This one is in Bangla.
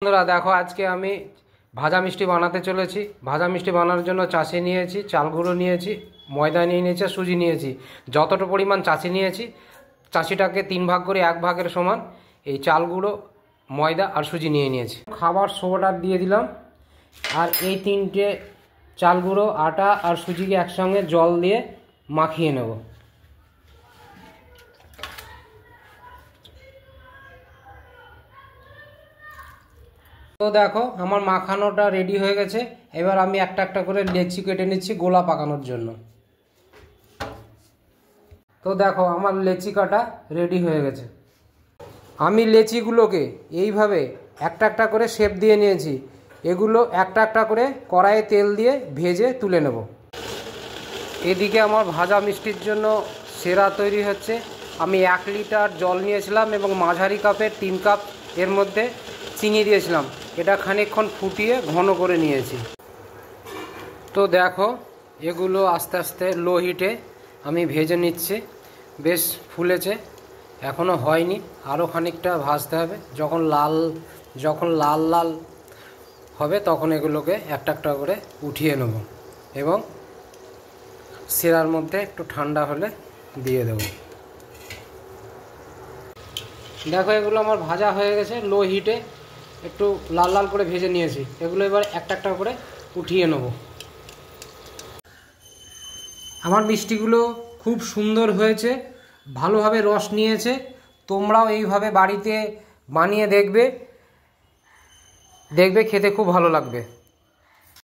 বন্ধুরা দেখো, আজকে আমি ভাজা মিষ্টি বানাতে চলেছি। ভাজা মিষ্টি বানানোর জন্য চাষি নিয়েছি, চাল গুঁড়ো নিয়েছি, ময়দা নিয়ে নিয়েছি, সুজি নিয়েছি। যতটা পরিমাণ চাষি নিয়েছি, চাষিটাকে 3 ভাগ করে 1 ভাগের সমান এই চাল গুঁড়ো, ময়দা আর সুজি নিয়ে নিয়েছি। খাবার সোডা দিয়ে দিলাম, আর এই 3টে চাল গুঁড়ো, আটা আর সুজিকে একসঙ্গে জল দিয়ে মাখিয়ে নেব। তো দেখো, আমার মাখানোটা রেডি হয়ে গেছে। এবার আমি একটা একটা করে লেচি কেটে নিচ্ছি গোলা পাকানোর জন্য। তো দেখো, আমার লেচি কাটা রেডি হয়ে গেছে। আমি লেচিগুলোকে এইভাবে একটা একটা করে শেপ দিয়ে নিয়েছি। এগুলো একটা একটা করে কড়াইয়ে তেল দিয়ে ভেজে তুলে নেব। এদিকে আমার ভাজা মিষ্টির জন্য সেরা তৈরি হচ্ছে। আমি 1 লিটার জল নিয়েছিলাম এবং মাঝারি কাপের 3 কাপ এর মধ্যে চিনি দিয়েছিলাম। এটা খানিকক্ষণ ফুটিয়ে ঘন করে নিয়েছি। তো দেখো, এগুলো আস্তে আস্তে লো হিটে আমি ভেজে নিচ্ছি। বেশ ফুলেছে, এখনও হয়নি, আরও খানিকটা ভাজতে হবে। যখন লাল লাল হবে তখন এগুলোকে একটা একটা করে উঠিয়ে নেব এবং শিরার মধ্যে একটু ঠান্ডা হলে দিয়ে দেব। দেখো, এগুলো আমার ভাজা হয়ে গেছে। লো হিটে একটু লাল লাল করে ভেজে নিয়েছি। এগুলো এবার একটা একটা করে উঠিয়ে নেব। আমার মিষ্টিগুলো খুব সুন্দর হয়েছে, ভালোভাবে রস নিয়েছে। তোমরাও এইভাবে বাড়িতে বানিয়ে দেখবে, খেতে খুব ভালো লাগবে।